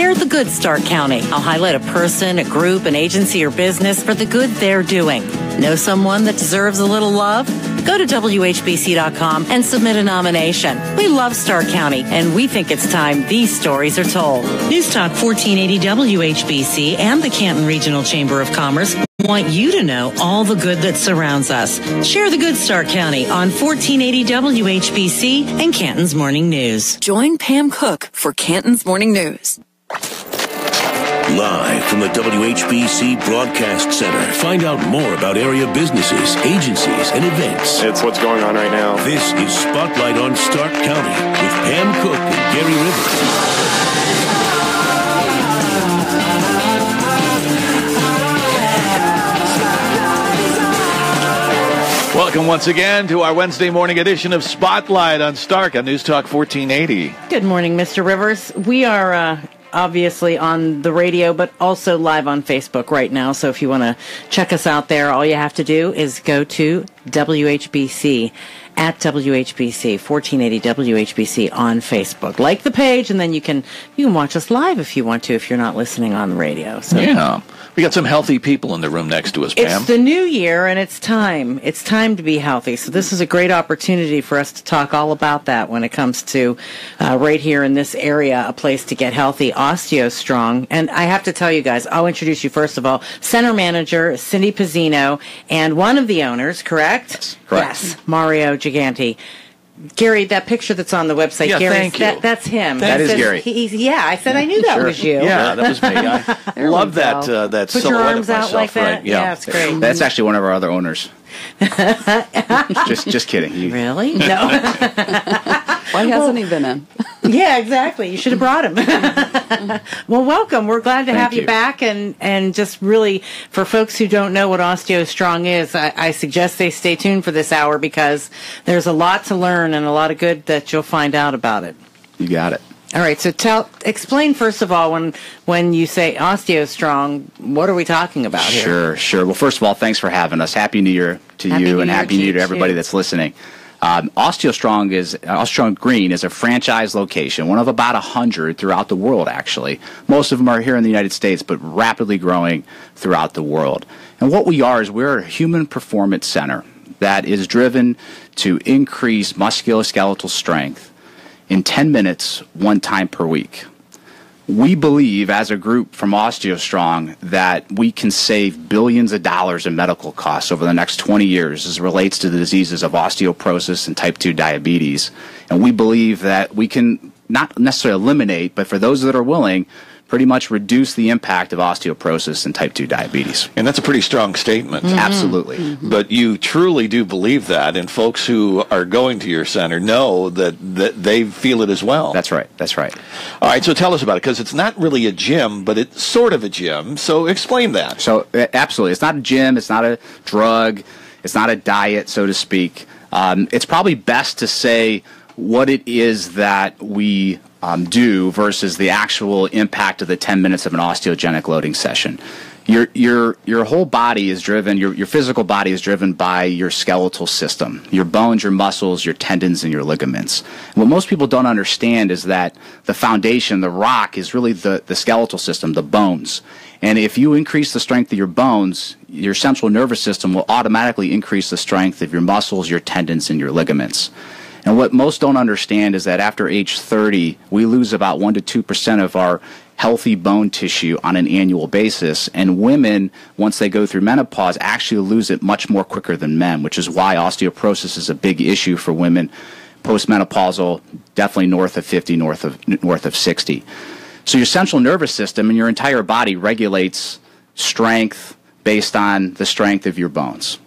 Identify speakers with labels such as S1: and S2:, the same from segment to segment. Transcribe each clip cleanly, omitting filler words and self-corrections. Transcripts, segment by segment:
S1: Share the good, Stark County. I'll highlight a person, a group, an agency, or business for the good they're doing. Know someone that deserves a little love? Go to WHBC.com and submit a nomination. We love Stark County, and we think it's time these stories are told. News Talk 1480 WHBC and the Canton Regional Chamber of Commerce want you to know all the good that surrounds us. Share the good, Stark County, on 1480 WHBC and Canton's Morning News.
S2: Join Pam Cook for Canton's Morning News.
S3: Live from the WHBC Broadcast Center. Find out more about area businesses, agencies, and events.
S4: It's what's going on right now.
S3: This is Spotlight on Stark County with Pam Cook and Gary Rivers.
S5: Welcome once again to our Wednesday morning edition of Spotlight on Stark on News Talk 1480.
S1: Good morning, Mr. Rivers. We are obviously on the radio, but also live on Facebook right now. So if you want to check us out there, all you have to do is go to WHBC, at WHBC, 1480 WHBC on Facebook. Like the page, and then you can watch us live if you want to, if you're not listening on the radio. So.
S5: Yeah. We got some healthy people in the room next to us, Pam.
S1: It's the new year, and it's time. It's time to be healthy. So this is a great opportunity for us to talk all about that when it comes to right here in this area, a place to get healthy, OsteoStrong. And I have to tell you guys, I'll introduce you first of all. Center manager, Cindy Pizzino, and one of the owners, correct?
S5: Correct.
S1: Yes, Mario Giganti. Gary, that picture that's on the website,
S5: yeah,
S1: Gary,
S5: thank you.
S1: That's him.
S5: That is Gary.
S1: I said I knew that was you.
S5: Yeah, that was me. I love that that
S1: Put
S5: silhouette
S1: your arms
S5: of
S1: out
S5: myself,
S1: like that.
S5: right? Yeah,
S1: it's great.
S6: That's actually one of our other owners. just kidding.
S1: Really? No.
S7: Why hasn't he been in?
S1: Yeah, exactly. You should have brought him. Well, welcome. We're glad to have you back. And just really, for folks who don't know what OsteoStrong is, I suggest they stay tuned for this hour because there's a lot to learn and a lot of good that you'll find out about it.
S6: You got it.
S1: All right. So explain first of all, when you say OsteoStrong, what are we talking about here?
S6: Sure. Well, first of all, thanks for having us. Happy New Year to you, and Happy New Year to everybody that's listening. OsteoStrong Green is a franchise location, one of about 100 throughout the world, actually. Most of them are here in the United States, but rapidly growing throughout the world. And what we are is we're a human performance center that is driven to increase musculoskeletal strength in 10 minutes, one time per week. We believe, as a group from OsteoStrong, that we can save billions of dollars in medical costs over the next 20 years as it relates to the diseases of osteoporosis and type 2 diabetes. And we believe that we can not necessarily eliminate, but for those that are willing, pretty much reduce the impact of osteoporosis and type 2 diabetes.
S5: And that's a pretty strong statement.
S6: Mm-hmm. Absolutely.
S5: Mm-hmm. But you truly do believe that, and folks who are going to your center know that they feel it as well.
S6: That's right.
S5: All right, so tell us about it, because it's not really a gym, but it's sort of a gym. So explain that.
S6: So absolutely. It's not a gym. It's not a drug. It's not a diet, so to speak. It's probably best to say what it is that we do versus the actual impact of the 10 minutes of an osteogenic loading session. Your whole body is driven, your physical body is driven by your skeletal system, your bones, your muscles, your tendons, and your ligaments. And what most people don't understand is that the foundation, the rock, is really the skeletal system, the bones. And if you increase the strength of your bones, your central nervous system will automatically increase the strength of your muscles, your tendons, and your ligaments. And what most don't understand is that after age 30, we lose about 1% to 2% of our healthy bone tissue on an annual basis. And women, once they go through menopause, actually lose it much more quicker than men, which is why osteoporosis is a big issue for women postmenopausal, definitely north of 50, north of 60. So your central nervous system and your entire body regulates strength based on the strength of your bones.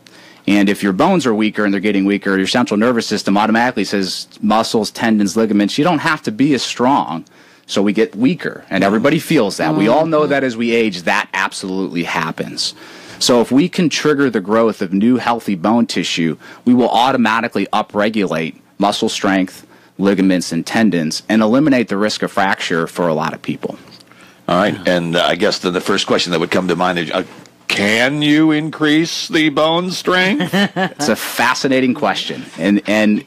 S6: And if your bones are weaker and they're getting weaker, your central nervous system automatically says muscles, tendons, ligaments, you don't have to be as strong. So we get weaker, and everybody feels that. We all know that as we age, that absolutely happens. So if we can trigger the growth of new healthy bone tissue, we will automatically upregulate muscle strength, ligaments, and tendons, and eliminate the risk of fracture for a lot of people.
S5: All right, and I guess the first question that would come to mind is, can you increase the bone strength?
S6: It's a fascinating question, and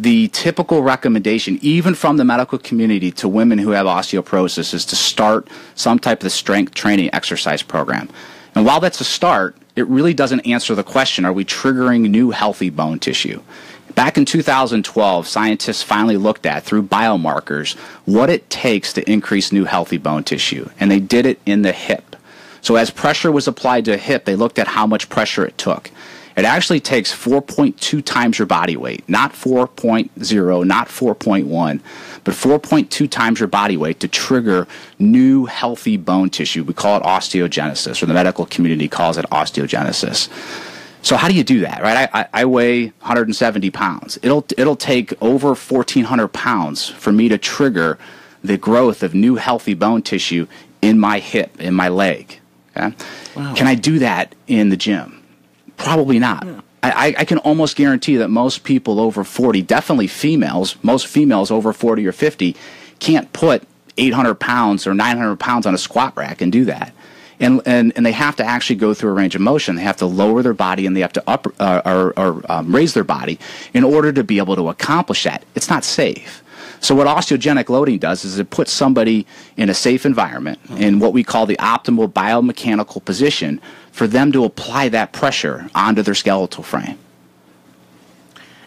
S6: the typical recommendation, even from the medical community to women who have osteoporosis, is to start some type of strength training exercise program. And while that's a start, it really doesn't answer the question, are we triggering new healthy bone tissue? Back in 2012, scientists finally looked at, through biomarkers, what it takes to increase new healthy bone tissue. And they did it in the hip. So as pressure was applied to a hip, they looked at how much pressure it took. It actually takes 4.2 times your body weight, not 4.0, not 4.1, but 4.2 times your body weight to trigger new healthy bone tissue. We call it osteogenesis, or the medical community calls it osteogenesis. So how do you do that, right? I weigh 170 pounds. It'll take over 1,400 pounds for me to trigger the growth of new healthy bone tissue in my hip, in my leg. Okay? Wow. Can I do that in the gym? Probably not. Yeah. I can almost guarantee that most people over 40, definitely females, most females over 40 or 50, can't put 800 pounds or 900 pounds on a squat rack and do that. And they have to actually go through a range of motion. They have to lower their body and they have to raise their body in order to be able to accomplish that. It's not safe. So what osteogenic loading does is it puts somebody in a safe environment in what we call the optimal biomechanical position for them to apply that pressure onto their skeletal frame.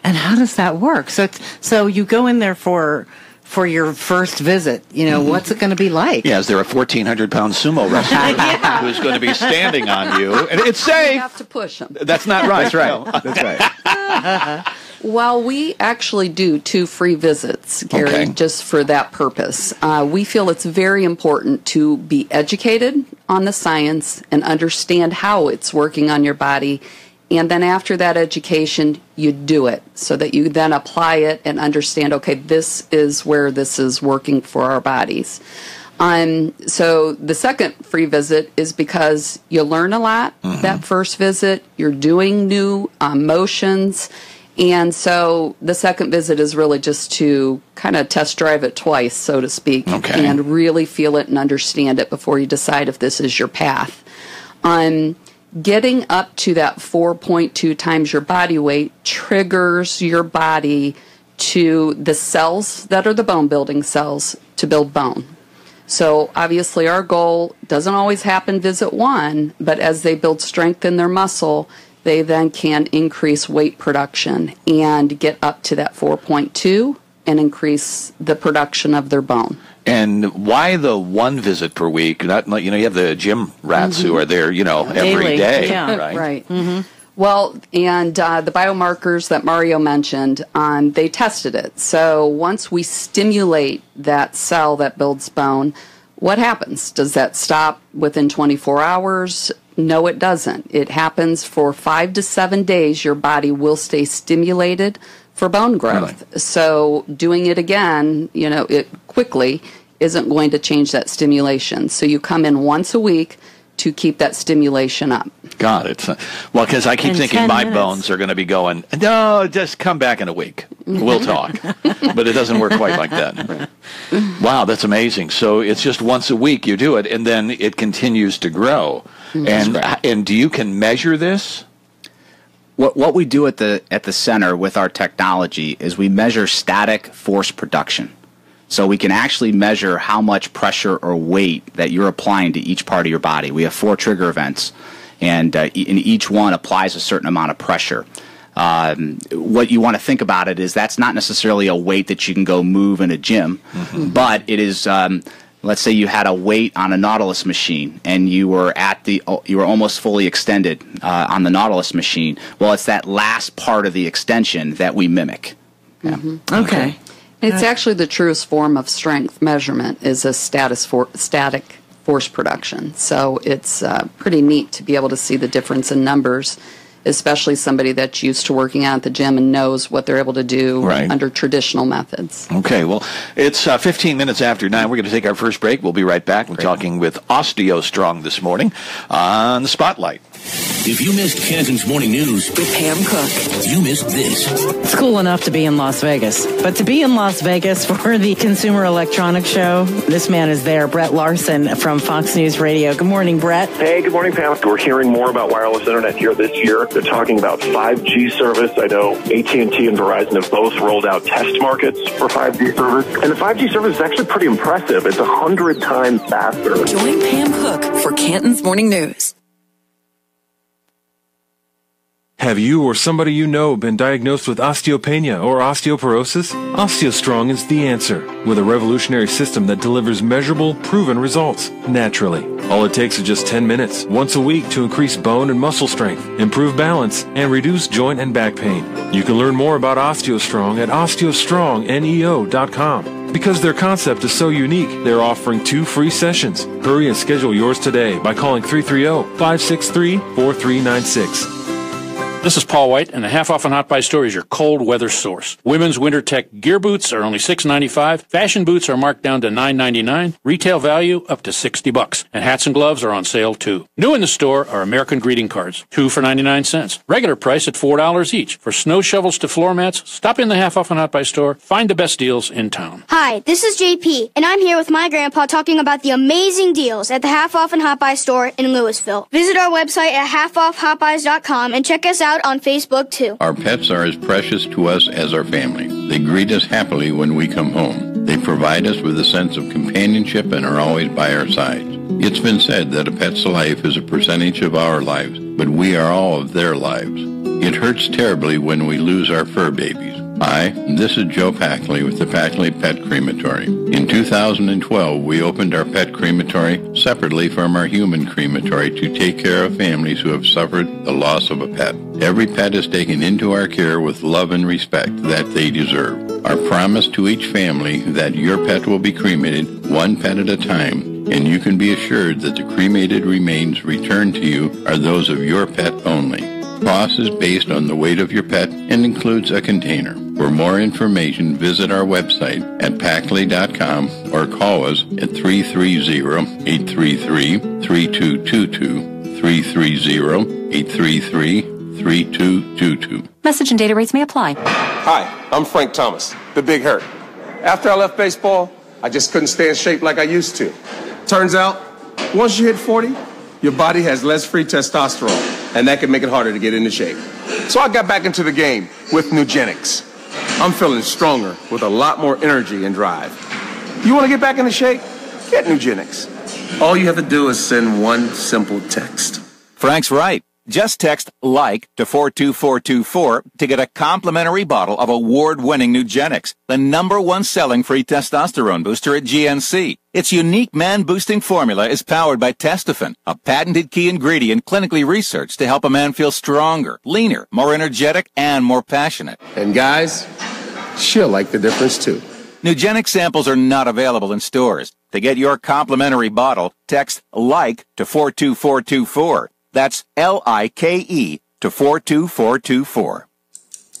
S1: And how does that work? So you go in there for your first visit. What's it going to be like?
S5: Yeah, is there a 1,400-pound sumo wrestler who's going to be standing on you? And it's safe.
S7: You have to push them.
S5: That's not right.
S6: That's right. No. That's right.
S7: Well, we actually do 2 free visits, Gary,
S5: Okay.
S7: just for that purpose. We feel it's very important to be educated on the science and understand how it's working on your body. And then after that education, you do it so that you then apply it and understand, okay, this is where this is working for our bodies. So the second free visit is because you learn a lot that first visit. You're doing new motions. And so the second visit is really just to kind of test drive it twice, so to speak, and really feel it and understand it before you decide if this is your path. Getting up to that 4.2 times your body weight triggers your body to the cells that are the bone building cells to build bone. So obviously our goal doesn't always happen visit 1, but as they build strength in their muscle, they then can increase weight production and get up to that 4.2 and increase the production of their bone.
S5: And why the 1 visit per week? Not, you have the gym rats who are there, every day.
S1: Yeah.
S7: Right. Mm-hmm. Well, and the biomarkers that Mario mentioned, they tested it. So once we stimulate that cell that builds bone, what happens? Does that stop within 24 hours? No, it doesn't. It happens for 5 to 7 days. Your body will stay stimulated for bone growth.
S5: Really?
S7: So doing it again, it quickly isn't going to change that stimulation. So you come in once a week to keep that stimulation up.
S5: God, well, because I keep thinking my bones are going to be going, no, just come back in a week. We'll talk. But it doesn't work quite like that. Wow, that's amazing. So it's just once a week you do it, and then it continues to grow. And do you can measure this?
S6: What we do at the center with our technology is we measure static force production. So we can actually measure how much pressure or weight that you're applying to each part of your body. We have 4 trigger events, and each one applies a certain amount of pressure. What you want to think about it is that's not necessarily a weight that you can go move in a gym, but it is. Let's say you had a weight on a Nautilus machine, and you were almost fully extended on the Nautilus machine. Well, it's that last part of the extension that we mimic. Yeah.
S1: Okay.
S7: It's actually the truest form of strength measurement is a static force production. So it's pretty neat to be able to see the difference in numbers, especially somebody that's used to working out at the gym and knows what they're able to do under traditional methods.
S5: Okay, well, it's 15 minutes after 9. We're going to take our first break. We'll be right back. We're talking with OsteoStrong this morning on the Spotlight.
S3: If you missed Canton's Morning News
S2: With Pam Cook.
S3: you missed this.
S1: It's cool enough to be in Las Vegas, but to be in Las Vegas for the Consumer Electronics Show, this man is there, Brett Larson from Fox News Radio. Good morning, Brett.
S4: Hey, good morning, Pam. We're hearing more about wireless internet here this year. They're talking about 5G service. I know AT&T and Verizon have both rolled out test markets for 5G service. And the 5G service is actually pretty impressive. It's 100 times faster.
S2: Join Pam Cook for Canton's Morning News.
S8: Have you or somebody you know been diagnosed with osteopenia or osteoporosis? OsteoStrong is the answer, with a revolutionary system that delivers measurable, proven results, naturally. All it takes is just 10 minutes, once a week, to increase bone and muscle strength, improve balance, and reduce joint and back pain. You can learn more about OsteoStrong at OsteoStrongNEO.com. Because their concept is so unique, they're offering 2 free sessions. Hurry and schedule yours today by calling 330-563-4396.
S9: This is Paul White, and the Half Off and Hot Buy store is your cold weather source. Women's Winter Tech gear boots are only $6.95. Fashion boots are marked down to $9.99. Retail value up to $60. And hats and gloves are on sale too. New in the store are American greeting cards, 2 for 99 cents. Regular price at $4 each. For snow shovels to floor mats, stop in the Half Off and Hot Buy store. Find the best deals in town.
S10: Hi, this is JP, and I'm here with my grandpa talking about the amazing deals at the Half Off and Hot Buy store in Louisville. Visit our website at halfoffhotbuys.com and check us out on Facebook too.
S11: Our pets are as precious to us as our family. They greet us happily when we come home. They provide us with a sense of companionship and are always by our sides. It's been said that a pet's life is a percentage of our lives, but we are all of their lives. It hurts terribly when we lose our fur babies. Hi, this is Joe Packley with the Packley Pet Crematory. In 2012, we opened our pet crematory separately from our human crematory to take care of families who have suffered the loss of a pet. Every pet is taken into our care with love and respect that they deserve. Our promise to each family that your pet will be cremated one pet at a time, and you can be assured that the cremated remains returned to you are those of your pet only. Cost is based on the weight of your pet and includes a container. For more information, visit our website at Packley.com or call us at 330-833-3222, 330-833-3222.
S12: Message and data rates may apply.
S13: Hi, I'm Frank Thomas, the Big Hurt. After I left baseball, I just couldn't stay in shape like I used to. Turns out, once you hit 40, your body has less free testosterone, and that can make it harder to get into shape. So I got back into the game with Nugenics. I'm feeling stronger with a lot more energy and drive. You want to get back into shape? Get Nugenics. All you have to do is send one simple text.
S14: Frank's right. Just text LIKE to 42424 to get a complimentary bottle of award-winning Nugenics, the #1 selling free testosterone booster at GNC. Its unique man-boosting formula is powered by Testofen, a patented key ingredient clinically researched to help a man feel stronger, leaner, more energetic, and more passionate.
S13: And guys, she'll like the difference too.
S14: Nugenic samples are not available in stores. To get your complimentary bottle, text LIKE to 42424. That's LIKE to 42424.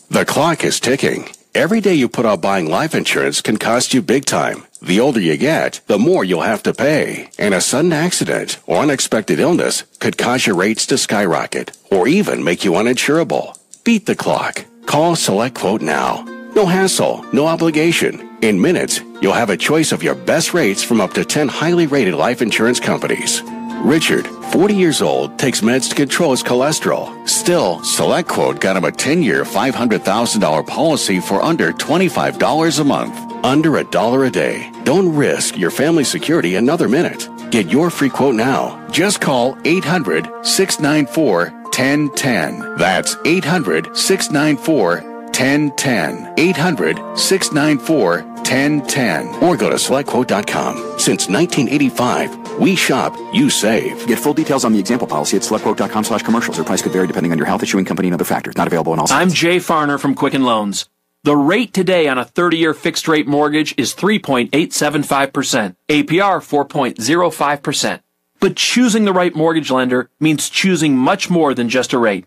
S15: The clock is ticking. Every day you put off buying life insurance can cost you big time. The older you get, the more you'll have to pay. And a sudden accident or unexpected illness could cause your rates to skyrocket or even make you uninsurable. Beat the clock. Call Select Quote now. No hassle, no obligation. In minutes, you'll have a choice of your best rates from up to 10 highly rated life insurance companies. Richard, 40 years old, takes meds to control his cholesterol. Still, Select Quote got him a 10-year, $500,000 policy for under $25 a month. Under $1 a day. Don't risk your family's security another minute. Get your free quote now. Just call 800-694-1010. That's 800-694-1010. 800-694-1010. Or go to SelectQuote.com. Since 1985, we shop, you save.
S16: Get full details on the example policy at SelectQuote.com/commercials. Your price could vary depending on your health, issuing company, and other factors. Not available in all states.
S17: I'm Jay Farner from Quicken Loans. The rate today on a 30-year fixed-rate mortgage is 3.875%. APR 4.05%. But choosing the right mortgage lender means choosing much more than just a rate.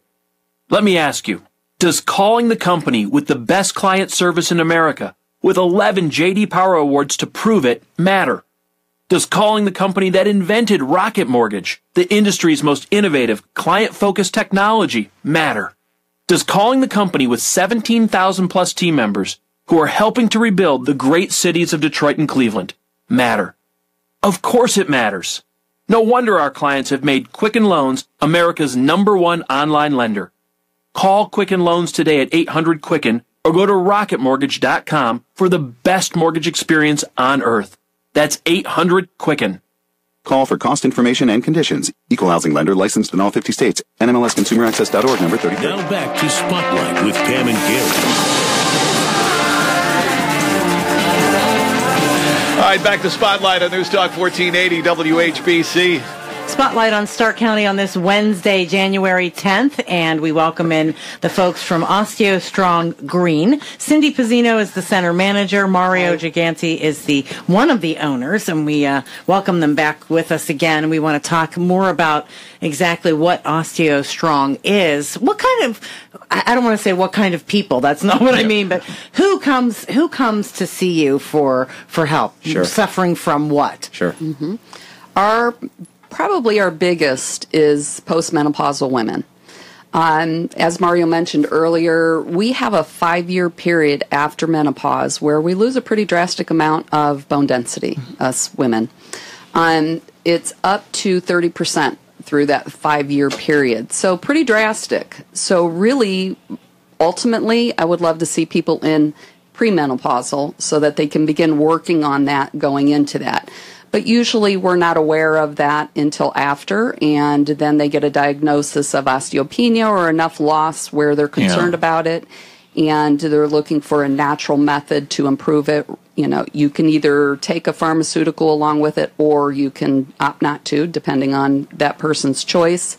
S17: Let me ask you, does calling the company with the best client service in America, with 11 J.D. Power Awards to prove it, matter? Does calling the company that invented Rocket Mortgage, the industry's most innovative, client-focused technology, matter? Does calling the company with 17,000-plus team members who are helping to rebuild the great cities of Detroit and Cleveland matter? Of course it matters. No wonder our clients have made Quicken Loans America's #1 online lender. Call Quicken Loans today at 800-QUICKEN or go to rocketmortgage.com for the best mortgage experience on earth. That's 800-QUICKEN.
S16: Call for cost information and conditions. Equal housing lender licensed in all 50 states. NMLSConsumerAccess.org number 30.
S3: Now back to Spotlight with Pam and Gary.
S5: All right, back to Spotlight on News Talk 1480 WHBC.
S1: Spotlight on Stark County on this Wednesday, January 10th, and we welcome in the folks from OsteoStrong Green. Cindy Pizzino is the center manager. Mario Giganti is one of the owners, and we welcome them back with us again. We want to talk more about exactly what OsteoStrong is. What kind of, I don't want to say what kind of people, that's not what I mean, but who comes to see you for help?
S6: Sure.
S1: Suffering from what?
S6: Sure.
S7: Mm-hmm. Probably our biggest is postmenopausal women. As Mario mentioned earlier, we have a 5-year period after menopause where we lose a pretty drastic amount of bone density, us women. It's up to 30% through that 5-year period. So pretty drastic. So really, ultimately, I would love to see people in premenopausal so that they can begin working on that going into that. But usually we're not aware of that until after, and then they get a diagnosis of osteopenia or enough loss where they're concerned about it, and they're looking for a natural method to improve it. You know, you can either take a pharmaceutical along with it, or you can opt not to, depending on that person's choice.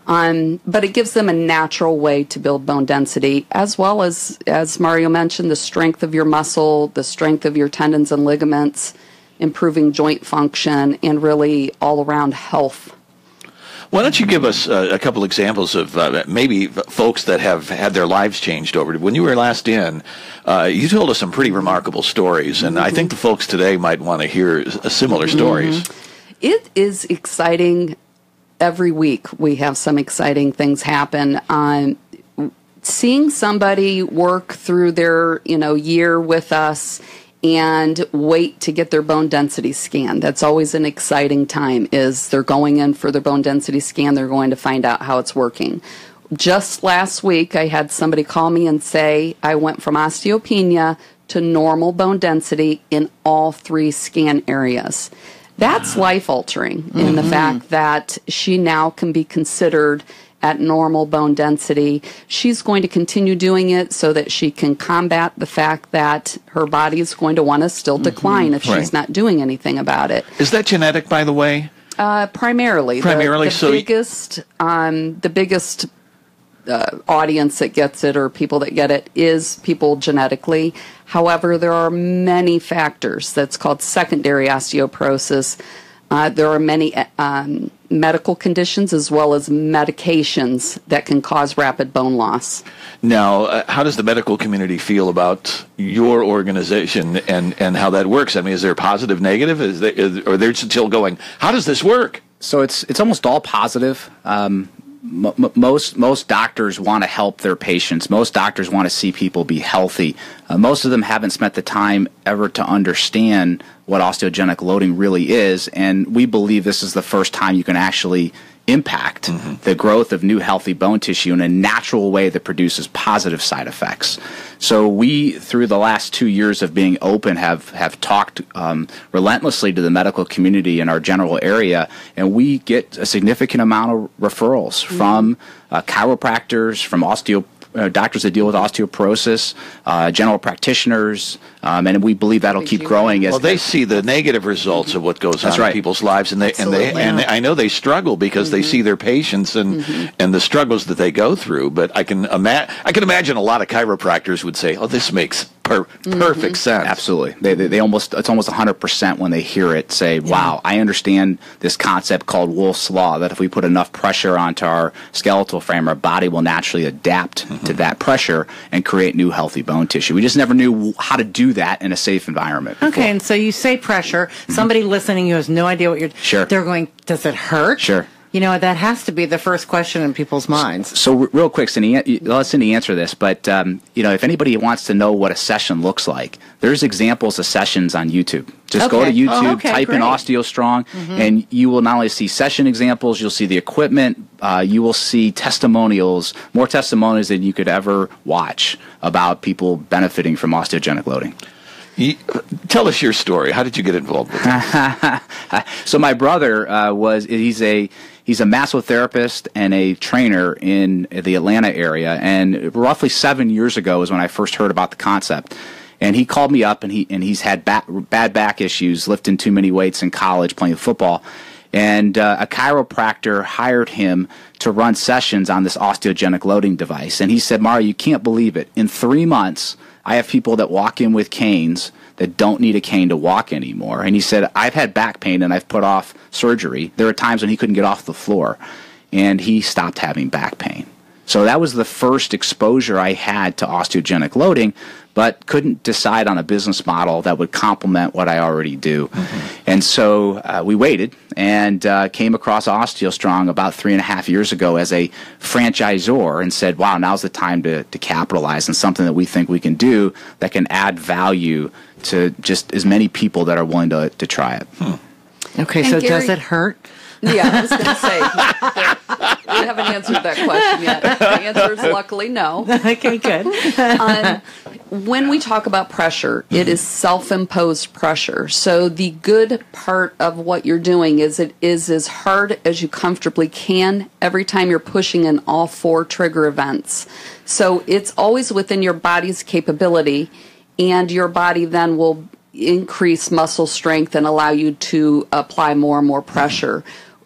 S7: But it gives them a natural way to build bone density, as well as Mario mentioned, the strength of your muscle, the strength of your tendons and ligaments, improving joint function, and really all-around health.
S5: Why don't you give us a couple examples of maybe folks that have had their lives changed over? When you were last in, you told us some pretty remarkable stories, and I think the folks today might want to hear similar stories.
S7: It is exciting. Every week we have some exciting things happen. Seeing somebody work through their year with us and wait to get their bone density scan. That's always an exciting time, is they're going in for their bone density scan. They're going to find out how it's working. Just last week, I had somebody call me and say, I went from osteopenia to normal bone density in all 3 scan areas. That's life-altering in the fact that she now can be considered at normal bone density. She's going to continue doing it so that she can combat the fact that her body is going to want to still decline if she's not doing anything about it.
S5: Is that genetic, by the way?
S7: Primarily. The biggest audience that gets it, or people that get it, is people genetically. However, there are many factors. That's called secondary osteoporosis. There are many medical conditions as well as medications that can cause rapid bone loss.
S5: Now, how does the medical community feel about your organization and how that works? I mean, is there positive, negative? Or they're still going, how does this work?
S6: So it's almost all positive. Most doctors want to help their patients. Most doctors want to see people be healthy. Most of them haven't spent the time ever to understand what osteogenic loading really is, and we believe this is the first time you can actually impact the growth of new healthy bone tissue in a natural way that produces positive side effects. So we, through the last 2 years of being open, have talked relentlessly to the medical community in our general area, and we get a significant amount of referrals from chiropractors, from doctors that deal with osteoporosis, general practitioners, and we believe that'll keep growing.
S5: Well, they see the negative results of what goes on in people's lives, and I know they struggle because they see their patients and the struggles that they go through. But I can imagine a lot of chiropractors would say, "Oh, this makes perfect sense."
S6: Absolutely, it's almost 100% when they hear it say, "Wow, I understand this concept called Wolff's Law. That if we put enough pressure onto our skeletal frame, our body will naturally adapt to that pressure and create new healthy bone tissue." We just never knew how to do that in a safe environment before.
S1: Okay, and so you say pressure. Somebody listening who has no idea what you're...
S6: Sure.
S1: They're going, does it hurt?
S6: Sure.
S1: You know, that has to be the first question in people's minds.
S6: So real quick, Cindy, let Cindy answer this, but if anybody wants to know what a session looks like, there's examples of sessions on YouTube. Just go to YouTube, type in OsteoStrong, and you will not only see session examples, you'll see the equipment, you will see testimonials, more testimonials than you could ever watch about people benefiting from osteogenic loading.
S5: Tell us your story. How did you get involved with it?
S6: So my brother he's a massotherapist and a trainer in the Atlanta area, and roughly 7 years ago is when I first heard about the concept. And he called me up, and he's had bad back issues, lifting too many weights in college, playing football. And a chiropractor hired him to run sessions on this osteogenic loading device. And he said, Mario, you can't believe it. In 3 months, I have people that walk in with canes that don't need a cane to walk anymore. And he said, I've had back pain and I've put off surgery. There are times when he couldn't get off the floor, and he stopped having back pain. So that was the first exposure I had to osteogenic loading, but couldn't decide on a business model that would complement what I already do. And so we waited and came across OsteoStrong about 3.5 years ago as a franchisor and said, wow, now's the time to capitalize on something that we think we can do that can add value to just as many people that are willing to try it.
S1: Okay,
S7: And
S1: so
S7: Gary,
S1: does it hurt?
S7: Yeah, I was going to say, we haven't answered that question yet. The answer is luckily no.
S1: Okay, good.
S7: When we talk about pressure, it is self-imposed pressure. So the good part of what you're doing is it is as hard as you comfortably can every time you're pushing in all 4 trigger events. So it's always within your body's capability, and your body then will increase muscle strength and allow you to apply more and more pressure.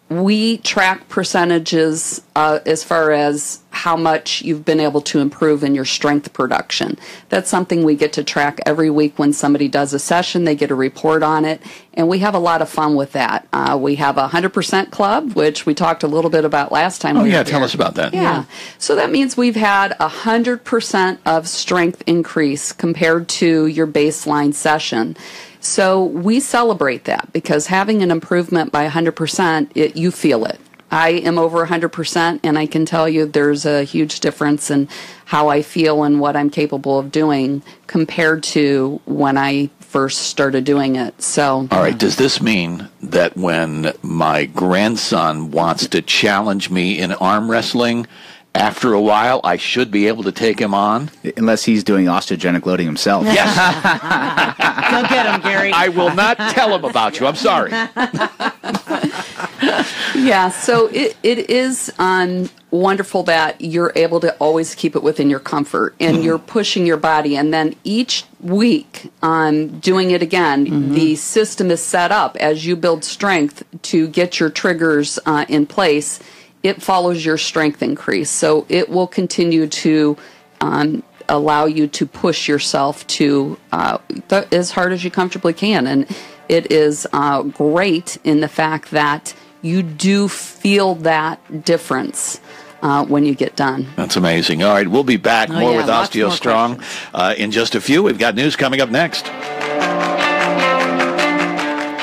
S7: We track percentages as far as how much you've been able to improve in your strength production. That's something we get to track every week when somebody does a session. They get a report on it, and we have a lot of fun with that. We have a 100% club, which we talked a little bit about last time.
S5: Oh, yeah, tell us about that.
S7: Yeah. So that means we've had 100% of strength increase compared to your baseline session. So we celebrate that because having an improvement by 100%, you feel it. I am over 100%, and I can tell you there's a huge difference in how I feel and what I'm capable of doing compared to when I first started doing it. So,
S5: all right, does this mean that when my grandson wants to challenge me in arm wrestling, after a while, I should be able to take him on?
S6: Unless he's doing osteogenic loading himself.
S5: Yes.
S1: Go get him, Gary.
S5: I will not tell him about you. I'm sorry.
S7: Yeah, so it is wonderful that you're able to always keep it within your comfort, and you're pushing your body. And then each week, doing it again, the system is set up as you build strength to get your triggers in place. It follows your strength increase. So it will continue to allow you to push yourself to as hard as you comfortably can. And it is great in the fact that you do feel that difference when you get done.
S5: That's amazing. All right, we'll be back more with OsteoStrong in just a few. We've got news coming up next.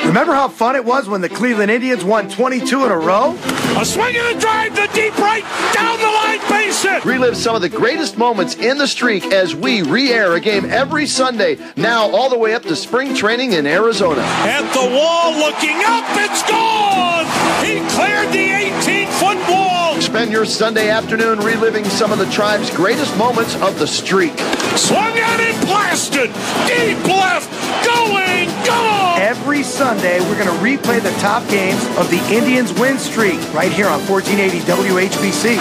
S12: Remember how fun it was when the Cleveland Indians won 22 in a row?
S18: A swing and a drive to deep right, down the line, base hit.
S19: Relive some of the greatest moments in the streak as we re-air a game every Sunday, now all the way up to spring training in Arizona.
S18: At the wall, looking up, it's gone! He cleared the 18-foot wall!
S19: Spend your Sunday afternoon reliving some of the Tribe's greatest moments of the streak.
S18: Swung out and blasted! Deep left, going, gone!
S12: Every Sunday, we're going to replay the top games of the Indians' win streak right here on 1480 WHBC.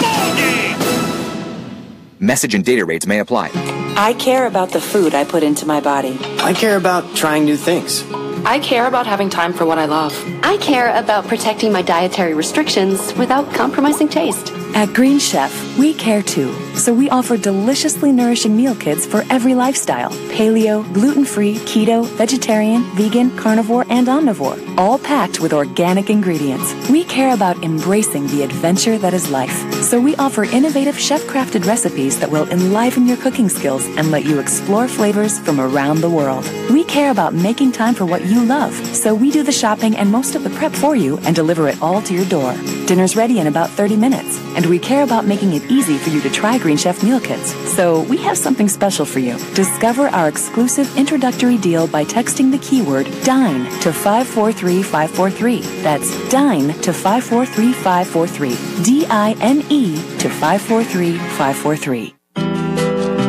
S20: Message and data rates may apply.
S21: I care about the food I put into my body.
S22: I care about trying new things.
S21: I care about having time for what I love.
S23: I care about protecting my dietary restrictions without compromising taste.
S24: At Green Chef, we care too. So we offer deliciously nourishing meal kits for every lifestyle. Paleo, gluten-free, keto, vegetarian, vegan, carnivore, and omnivore. All packed with organic ingredients. We care about embracing the adventure that is life. So we offer innovative chef-crafted recipes that will enliven your cooking skills and let you explore flavors from around the world. We care about making time for what you love. So we do the shopping and most of the prep for you and deliver it all to your door. Dinner's ready in about 30 minutes, and we care about making it easy for you to try Green Chef meal kits. So we have something special for you. Discover our exclusive introductory deal by texting the keyword DINE to 543543. That's DINE to 543543. DINE to 543543.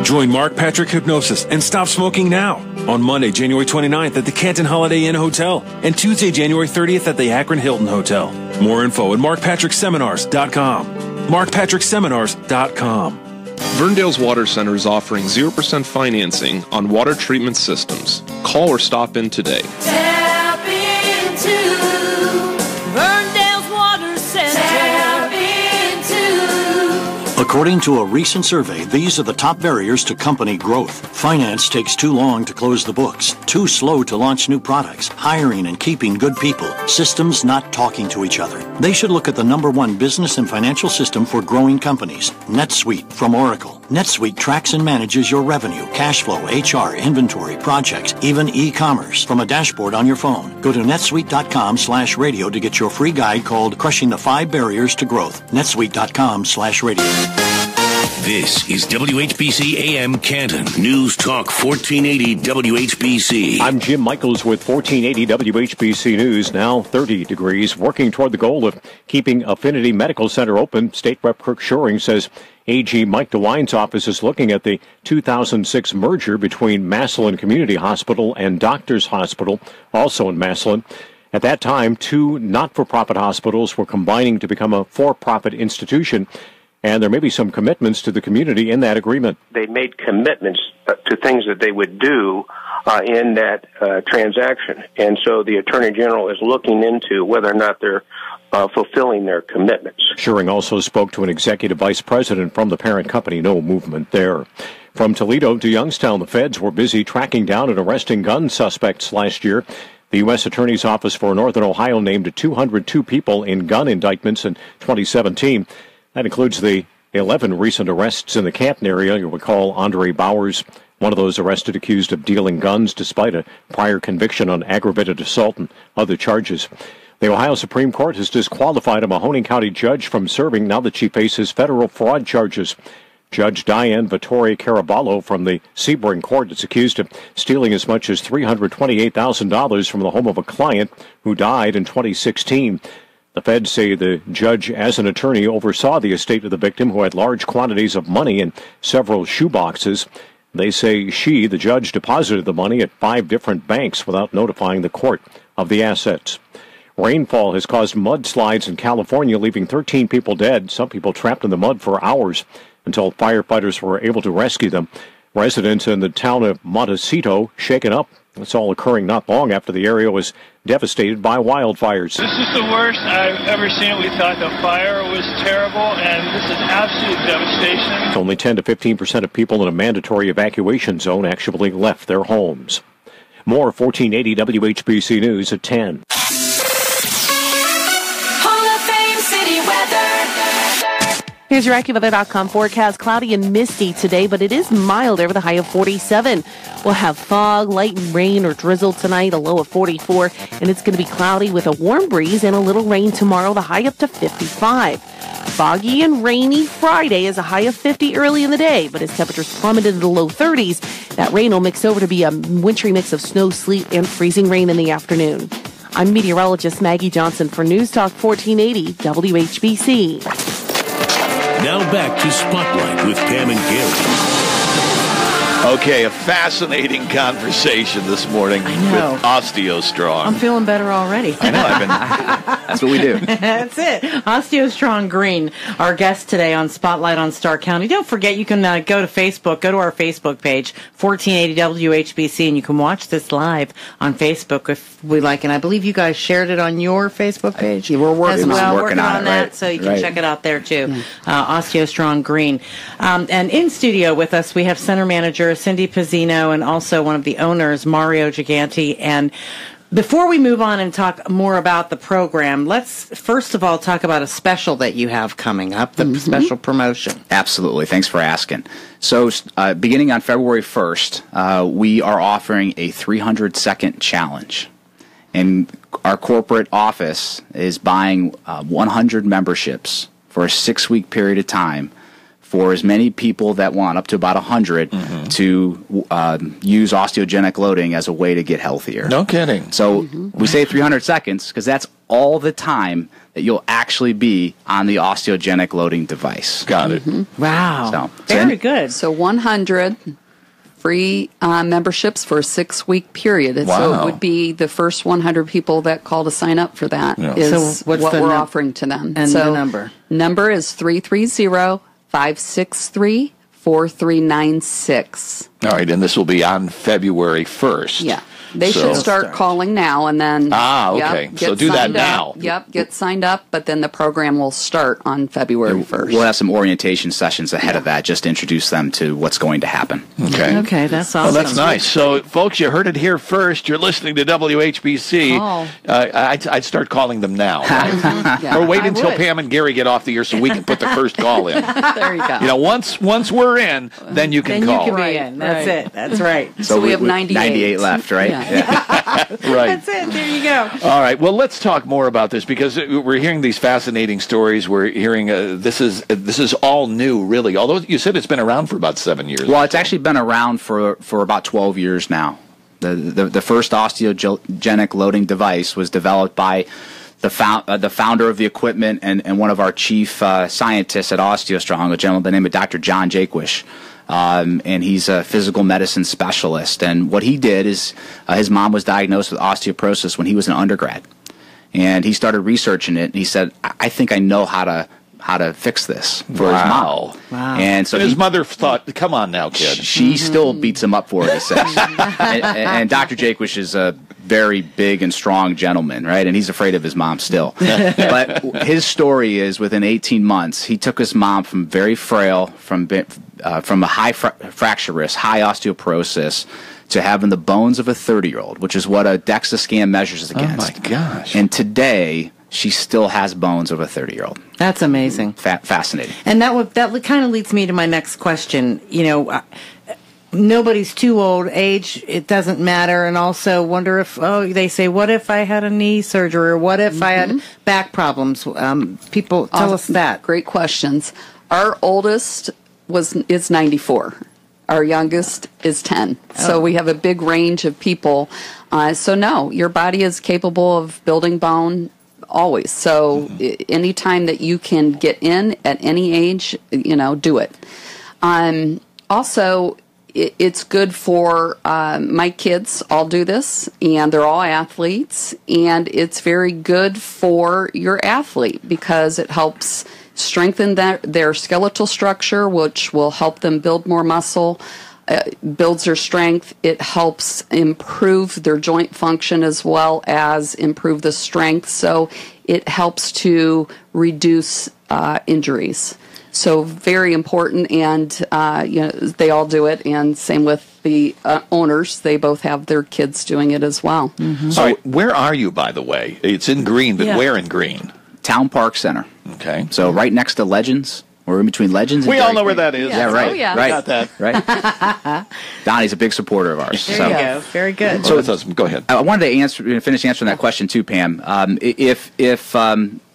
S2: Join Mark Patrick Hypnosis and stop smoking now on Monday, January 29th at the Canton Holiday Inn Hotel and Tuesday, January 30th at the Akron Hilton Hotel. More info at markpatrickseminars.com. markpatrickseminars.com.
S4: Verndale's Water Center is offering 0% financing on water treatment systems. Call or stop in today.
S8: Tap into Verndale's Water Center. Tap into.
S9: According to a recent survey, these are the top barriers to company growth. Finance takes too long to close the books, too slow to launch new products, hiring and keeping good people, systems not talking to each other. They should look at the #1 business and financial system for growing companies, NetSuite from Oracle. NetSuite tracks and manages your revenue, cash flow, HR, inventory, projects, even e-commerce from a dashboard on your phone. Go to netsuite.com/radio to get your free guide called Crushing the 5 Barriers to Growth. netsuite.com/radio.
S3: This is WHBC AM Canton. News Talk 1480 WHBC.
S25: I'm Jim Michaels with 1480 WHBC News. Now 30 degrees. Working toward the goal of keeping Affinity Medical Center open, State Rep Kirk Shoring says AG Mike DeWine's office is looking at the 2006 merger between Massillon Community Hospital and Doctors Hospital, also in Massillon. At that time, 2 not-for-profit hospitals were combining to become a for-profit institution, and there may be some commitments to the community in that agreement.
S26: They made commitments to things that they would do in that transaction. And so the Attorney General is looking into whether or not they're fulfilling their commitments.
S25: Shoring also spoke to an executive vice president from the parent company. No movement there. From Toledo to Youngstown, the feds were busy tracking down and arresting gun suspects last year. The U.S. Attorney's Office for Northern Ohio named 202 people in gun indictments in 2017. That includes the 11 recent arrests in the Canton area. You'll recall Andre Bowers, one of those arrested accused of dealing guns despite a prior conviction on aggravated assault and other charges. The Ohio Supreme Court has disqualified a Mahoning County judge from serving now that she faces federal fraud charges. Judge Diane Vittoria Caraballo from the Sebring Court is accused of stealing as much as $328,000 from the home of a client who died in 2016. The feds say the judge, as an attorney, oversaw the estate of the victim, who had large quantities of money in several shoeboxes. They say she, the judge, deposited the money at 5 different banks without notifying the court of the assets. Rainfall has caused mudslides in California, leaving 13 people dead, some people trapped in the mud for hours until firefighters were able to rescue them. Residents in the town of Montecito shaken up. It's all occurring not long after the area was devastated by wildfires.
S27: This is the worst I've ever seen. We thought the fire was terrible, and this is absolute devastation.
S25: Only 10 to 15% of people in a mandatory evacuation zone actually left their homes. More 1480 WHBC News at 10.
S8: Hall of Fame City weather.
S28: Here's your AccuWeather.com forecast. Cloudy and misty today, but it is milder with a high of 47. We'll have fog, light rain or drizzle tonight, a low of 44. And it's going to be cloudy with a warm breeze and a little rain tomorrow, the high up to 55. Foggy and rainy Friday is a high of 50 early in the day, but as temperatures plummet into the low 30s, that rain will mix over to be a wintry mix of snow, sleet, and freezing rain in the afternoon. I'm meteorologist Maggie Johnson for News Talk 1480 WHBC.
S3: Now back to Spotlight with Pam and Gary.
S5: Okay, a fascinating conversation this morning with OsteoStrong.
S1: I'm feeling better already.
S5: I know.
S6: That's what we do.
S1: That's it. OsteoStrong Green, our guest today on Spotlight on Stark County. Don't forget, you can go to Facebook, go to our Facebook page, 1480 WHBC, and you can watch this live on Facebook if we like. And I believe you guys shared it on your Facebook page.
S6: We're working,
S1: as well. Working on that,
S6: right?
S1: so you can check it out there too. OsteoStrong Green. And in studio with us, we have Center Manager Cindy Pizzino and also one of the owners, Mario Giganti. And before we move on and talk more about the program, let's first of all talk about a special that you have coming up, the special promotion.
S6: Absolutely. Thanks for asking. So beginning on February 1st, we are offering a 300-second challenge. And our corporate office is buying 100 memberships for a 6-week period of time for as many people that want, up to about 100, to use osteogenic loading as a way to get healthier.
S5: No kidding.
S6: So we say 300 seconds because that's all the time that you'll actually be on the osteogenic loading device.
S5: Got it.
S7: Wow.
S6: So,
S7: very good. So 100 free memberships for a 6-week period.
S5: Wow.
S7: So it would be the first 100 people that call to sign up for that is
S28: So what's
S7: what
S28: the
S7: we're
S28: num-
S7: offering to them.
S28: and
S7: so
S28: the number?
S7: Number is 330-563-4396.
S5: All right, and this will be on February 1st.
S7: Yeah. They
S5: So-
S7: should start calling now and then.
S5: okay.
S7: Yep,
S5: So
S7: get
S5: do that
S7: signed
S5: now.
S7: up. Yep, get signed up, but then the program will start on February 1st.
S6: we'll have some orientation sessions ahead of that just to introduce them to what's going to happen.
S5: Okay.
S28: Okay, that's
S5: Well,
S28: awesome.
S5: that's nice. So, folks, you heard it here first. You're listening to WHBC.
S28: Call.
S5: I'd start calling them now.
S7: Yeah,
S5: Or wait
S7: I
S5: until
S7: would.
S5: Pam and Gary get off the air so we can put the first call in.
S7: There you go.
S5: You know, once we're in, then you can
S28: Then
S5: call.
S28: you can
S7: Right,
S28: be in. That's
S7: right.
S28: it. That's right.
S7: So we have 98.
S6: left, right?
S7: Yeah.
S5: Right.
S28: That's it. There you go.
S5: All right. Well, let's talk more about this because we're hearing these fascinating stories. We're hearing this is all new, really. Although you said it's been around for about 7 years.
S6: Well, it's actually been around for about 12 years now. The first osteogenic loading device was developed by the founder of the equipment and one of our chief scientists at OsteoStrong, a gentleman by the name of Dr. John Jaquish. And he's a physical medicine specialist. And what he did is his mom was diagnosed with osteoporosis when he was an undergrad. And he started researching it, and he said, I think I know how to fix this for his mom.
S28: Wow.
S6: And so
S5: his mother thought, come on now, kid.
S6: She still beats him up for it, he says. and Dr. Jaquish is a very big and strong gentleman, right? And he's afraid of his mom still. But his story is within 18 months, he took his mom from very frail, from a high fracture risk, high osteoporosis, to having the bones of a 30-year-old, which is what a DEXA scan measures against.
S5: Oh, my gosh.
S6: And today, she still has bones of a 30-year-old.
S28: That's amazing.
S6: Fascinating.
S28: And that kind of leads me to my next question. You know, nobody's too old. Age, it doesn't matter. And also wonder if, they say, what if I had a knee surgery? Or what if I had back problems? People tell us that.
S7: Great questions. Our oldest is 94. Our youngest is 10. So we have a big range of people. So no, your body is capable of building bone always. So anytime that you can get in at any age, do it. Also, it's good for my kids all do this, and they're all athletes, and it's very good for your athlete because it helps strengthen their skeletal structure, which will help them build more muscle, builds their strength. It helps improve their joint function as well as improve the strength. So it helps to reduce injuries. So very important, and they all do it, and same with the owners. They both have their kids doing it as well.
S5: Mm-hmm. So where are you, by the way? It's in Green, but where in Green?
S6: Town Park Center.
S5: Okay.
S6: So right next to Legends. We're in between Legends and
S5: We all
S6: Dairy
S5: know where
S6: Queen.
S5: that is.
S6: Yeah, right.
S7: Oh, yeah.
S6: Right.
S5: Got that.
S6: Right. Donnie's a big supporter of ours.
S28: There you go. Very good.
S5: So go ahead.
S6: I wanted to finish answering that question too, Pam. If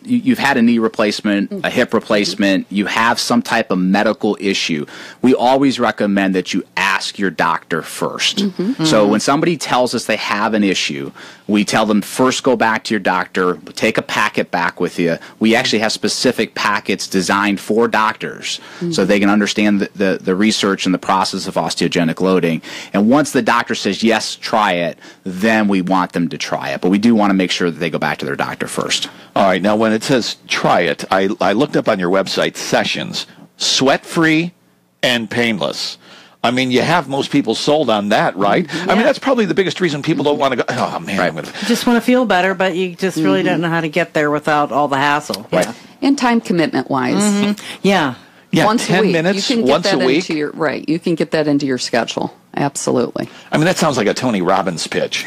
S6: you've had a knee replacement, a hip replacement, you have some type of medical issue, we always recommend that you ask your doctor first. So when somebody tells us they have an issue, we tell them first go back to your doctor, take a packet back with you. We actually have specific packets designed for doctors so they can understand the research and the process of osteogenic loading. And once the doctor says, yes, try it, then we want them to try it. But we do want to make sure that they go back to their doctor first.
S5: All right. Now, when it says try it, I looked up on your website sessions, sweat-free and painless. I mean, you have most people sold on that, right?
S28: Yeah.
S5: I mean, that's probably the biggest reason people don't want to go, oh, man, I'm going to...
S28: You just want to feel better, but you just really don't know how to get there without all the hassle.
S7: Yeah. And time commitment wise.
S28: Yeah.
S5: Yeah,
S7: once
S5: 10
S7: a week.
S5: minutes,
S7: You can get
S5: once
S7: that
S5: a week.
S7: into you can get that into your schedule. Absolutely.
S5: I mean, that sounds like a Tony Robbins pitch.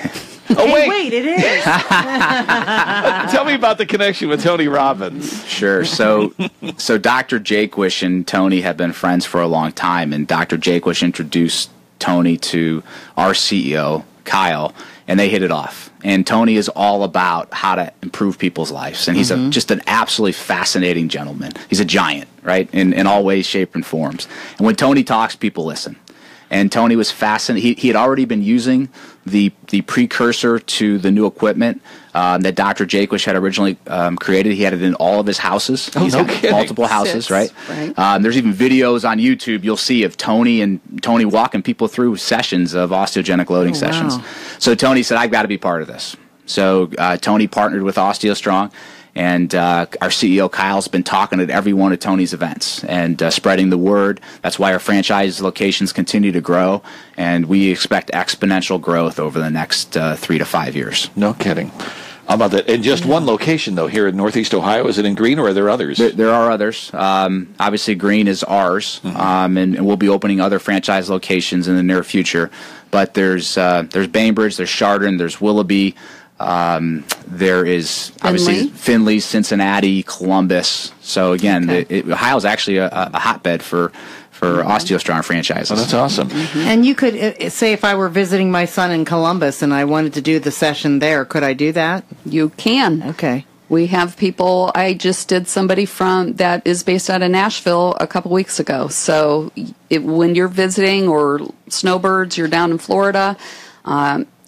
S28: Wait, it is.
S5: Tell me about the connection with Tony Robbins.
S6: Sure. So Dr. Jaquish and Tony have been friends for a long time, and Dr. Jaquish introduced Tony to our CEO, Kyle, and they hit it off. And Tony is all about how to improve people's lives, and he's just an absolutely fascinating gentleman. He's a giant, right, in all ways, shape, and forms. And when Tony talks, people listen. And Tony was fascinated. He had already been using the precursor to the new equipment that Dr. Jaquish had originally created. He had it in all of his houses. He's had multiple houses, right? There's even videos on YouTube you'll see of Tony walking people through sessions of osteogenic loading sessions. So Tony said, I've got to be part of this. So Tony partnered with OsteoStrong. And our CEO, Kyle's been talking at every one of Tony's events and spreading the word. That's why our franchise locations continue to grow, and we expect exponential growth over the next 3 to 5 years.
S5: No kidding. How about that? And just one location, though, here in Northeast Ohio. Is it in Green, or are there others?
S6: There are others. Obviously, Green is ours, and we'll be opening other franchise locations in the near future. But there's Bainbridge, there's Chardon, there's Willoughby. There is obviously Findlay, Cincinnati, Columbus. So again, Ohio is actually a hotbed for OsteoStrong franchises.
S5: Oh, that's awesome.
S1: And you could say if I were visiting my son in Columbus and I wanted to do the session there, could I do that?
S7: You can.
S1: Okay.
S7: We have people. I just did somebody that is based out of Nashville a couple weeks ago. So when you're visiting, or snowbirds, you're down in Florida,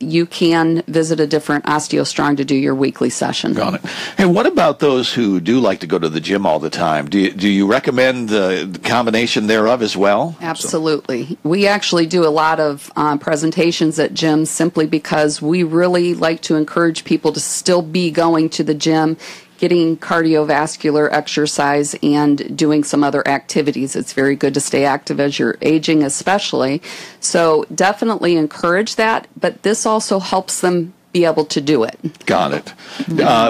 S7: you can visit a different OsteoStrong to do your weekly session.
S5: Got it. And what about those who do like to go to the gym all the time? Do you recommend the combination thereof as well?
S7: Absolutely. We actually do a lot of presentations at gyms simply because we really like to encourage people to still be going to the gym, getting cardiovascular exercise, and doing some other activities. It's very good to stay active as you're aging, especially. So definitely encourage that, but this also helps them be able to do it.
S5: Got it.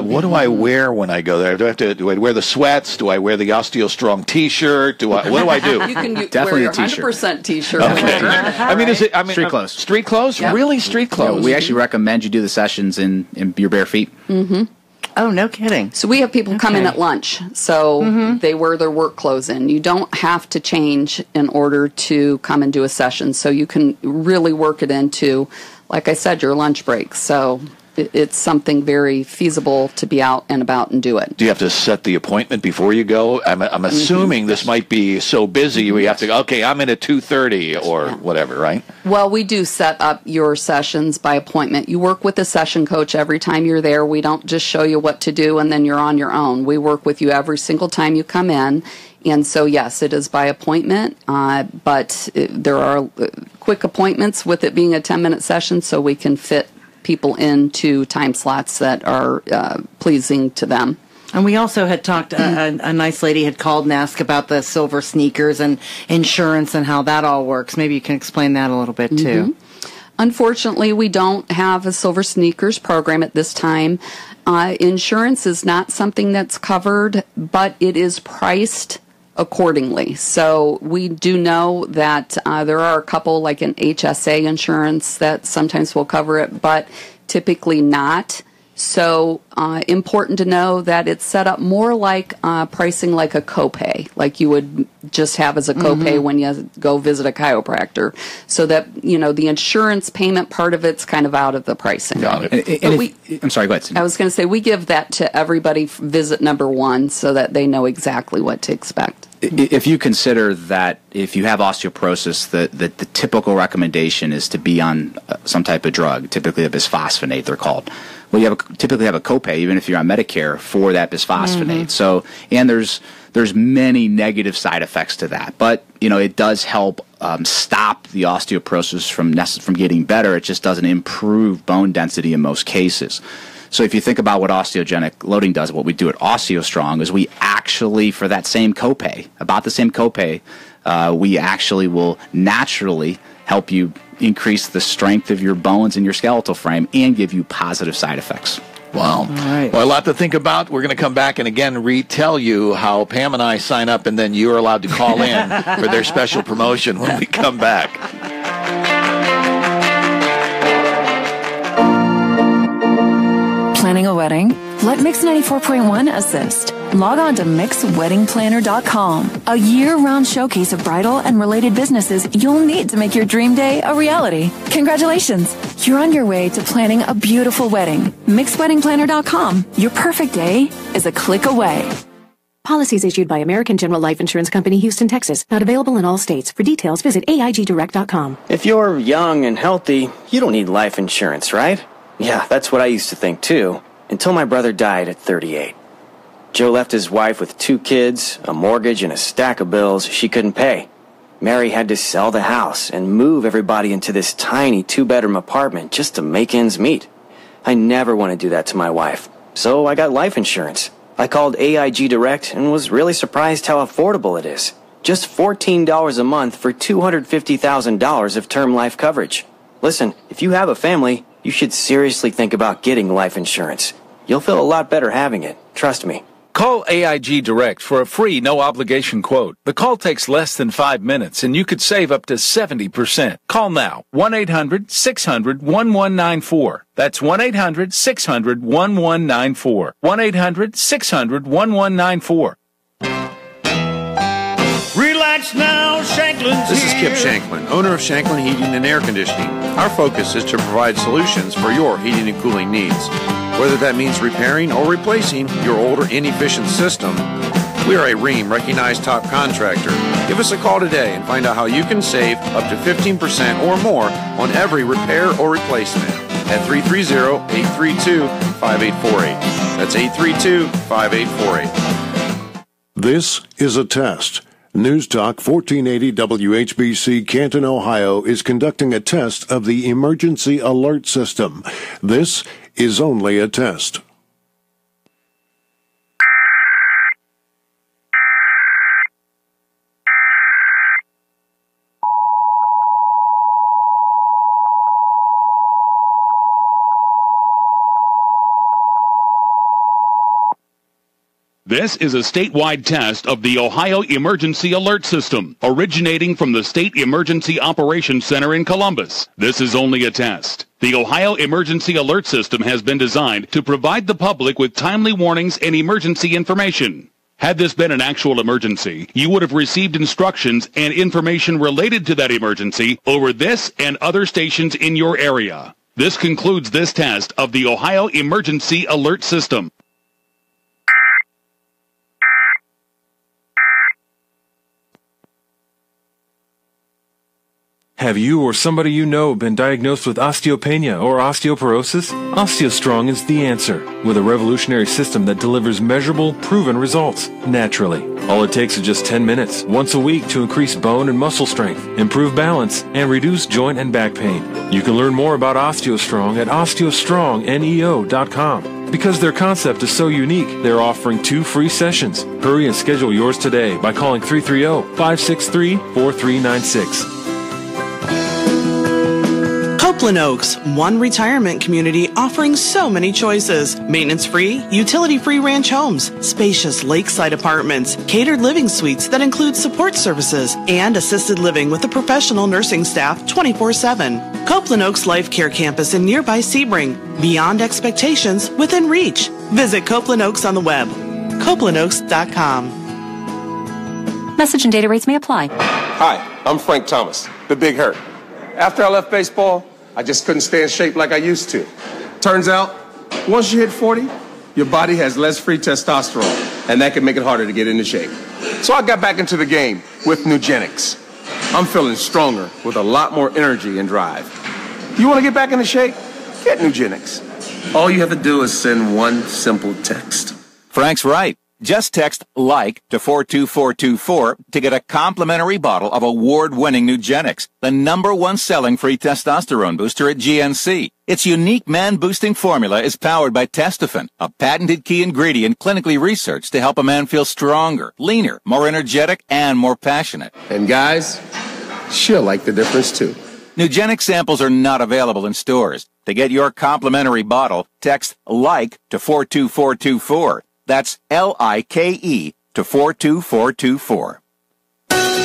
S5: What do I wear when I go there? Do I wear the sweats? Do I wear the OsteoStrong T-shirt? What do I do?
S7: You can
S6: definitely
S7: wear your
S6: a T-shirt.
S7: 100% T-shirt.
S5: Okay. I mean, street clothes? Street clothes? Yep. Really, street clothes?
S6: Yeah, we actually recommend you do the sessions in your bare feet.
S1: Oh, no kidding.
S7: So we have people come in at lunch, so they wear their work clothes in. You don't have to change in order to come and do a session, so you can really work it into, like I said, your lunch break. So it's something very feasible to be out and about and do it.
S5: Do you have to set the appointment before you go? I'm assuming this might be so busy we have to go, okay, I'm in at 2:30 or whatever, right?
S7: Well, we do set up your sessions by appointment. You work with a session coach every time you're there. We don't just show you what to do and then you're on your own. We work with you every single time you come in. And so, yes, it is by appointment, but there are quick appointments with it being a 10-minute session, so we can fit people into time slots that are pleasing to them.
S1: And we also had talked, a nice lady had called and asked about the silver sneakers and insurance and how that all works. Maybe you can explain that a little bit, too.
S7: Unfortunately, we don't have a silver sneakers program at this time. Insurance is not something that's covered, but it is priced accordingly. So we do know that there are a couple, like an HSA insurance, that sometimes will cover it, but typically not. So important to know that it's set up more like pricing like a copay, like you would just have as a copay when you go visit a chiropractor. So that, the insurance payment part of it's kind of out of the pricing.
S5: Got it.
S6: I'm sorry, go ahead.
S7: I was going to say, we give that to everybody visit number 1 so that they know exactly what to expect.
S6: If you consider that if you have osteoporosis, the typical recommendation is to be on some type of drug, typically a bisphosphonate, they're called. Well, you typically have a copay, even if you're on Medicare, for that bisphosphonate. So, and there's many negative side effects to that, but it does help stop the osteoporosis from getting better. It just doesn't improve bone density in most cases. So if you think about what osteogenic loading does, what we do at OsteoStrong is we actually, for that same copay, about the same copay, we actually will naturally help you increase the strength of your bones and your skeletal frame and give you positive side effects.
S5: Wow. All right. Well, a lot to think about. We're going to come back and again retell you how Pam and I sign up, and then you're allowed to call in for their special promotion when we come back.
S24: Planning a wedding? Let Mix 94.1 assist. Log on to mixweddingplanner.com, a year-round showcase of bridal and related businesses you'll need to make your dream day a reality. Congratulations! You're on your way to planning a beautiful wedding. MixedWeddingPlanner.com. Your perfect day is a click away.
S10: Policies issued by American General Life Insurance Company, Houston, Texas. Not available in all states. For details, visit AIGDirect.com.
S22: If you're young and healthy, you don't need life insurance, right? Yeah, that's what I used to think too, until my brother died at 38. Joe left his wife with 2 kids, a mortgage, and a stack of bills she couldn't pay. Mary had to sell the house and move everybody into this tiny 2-bedroom apartment just to make ends meet. I never want to do that to my wife, so I got life insurance. I called AIG Direct and was really surprised how affordable it is. Just $14 a month for $250,000 of term life coverage. Listen, if you have a family, you should seriously think about getting life insurance. You'll feel a lot better having it, trust me.
S11: Call AIG Direct for a free, no-obligation quote. The call takes less than 5 minutes, and you could save up to 70%. Call now, 1-800-600-1194. That's 1-800-600-1194. 1-800-600-1194.
S18: Relax now, Shanklin's
S13: This is Kip Shanklin, owner of Shanklin Heating and Air Conditioning. Our focus is to provide solutions for your heating and cooling needs. Whether that means repairing or replacing your old or inefficient system, we are a REAM recognized top contractor. Give us a call today and find out how you can save up to 15% or more on every repair or replacement at 330-832-5848. That's 832-5848.
S14: This is a test. News Talk 1480 WHBC Canton, Ohio is conducting a test of the emergency alert system. This is only a test.
S15: This is a statewide test of the Ohio Emergency Alert System, originating from the State Emergency Operations Center in Columbus. This is only a test. The Ohio Emergency Alert System has been designed to provide the public with timely warnings and emergency information. Had this been an actual emergency, you would have received instructions and information related to that emergency over this and other stations in your area. This concludes this test of the Ohio Emergency Alert System.
S2: Have you or somebody you know been diagnosed with osteopenia or osteoporosis? OsteoStrong is the answer, with a revolutionary system that delivers measurable, proven results, naturally. All it takes is just 10 minutes, once a week, to increase bone and muscle strength, improve balance, and reduce joint and back pain. You can learn more about OsteoStrong at OsteoStrongNEO.com. Because their concept is so unique, they're offering 2 free sessions. Hurry and schedule yours today by calling 330-563-4396.
S16: Copeland Oaks, one retirement community offering so many choices. Maintenance-free, utility-free ranch homes, spacious lakeside apartments, catered living suites that include support services, and assisted living with a professional nursing staff 24/7. Copeland Oaks Life Care Campus in nearby Sebring. Beyond expectations, within reach. Visit Copeland Oaks on the web. CopelandOaks.com.
S24: Message and data rates may apply.
S17: Hi, I'm Frank Thomas, the Big Hurt. After I left baseball, I just couldn't stay in shape like I used to. Turns out, once you hit 40, your body has less free testosterone, and that can make it harder to get into shape. So I got back into the game with Nugenics. I'm feeling stronger with a lot more energy and drive. You want to get back into shape? Get Nugenics. All you have to do is send one simple text.
S19: Frank's right. Just text LIKE to 42424 to get a complimentary bottle of award-winning Nugenics, the #1 selling free testosterone booster at GNC. Its unique man-boosting formula is powered by Testofen, a patented key ingredient clinically researched to help a man feel stronger, leaner, more energetic, and more passionate.
S17: And guys, she'll like the difference too.
S19: Nugenic samples are not available in stores. To get your complimentary bottle, text LIKE to 42424. That's LIKE to 42424.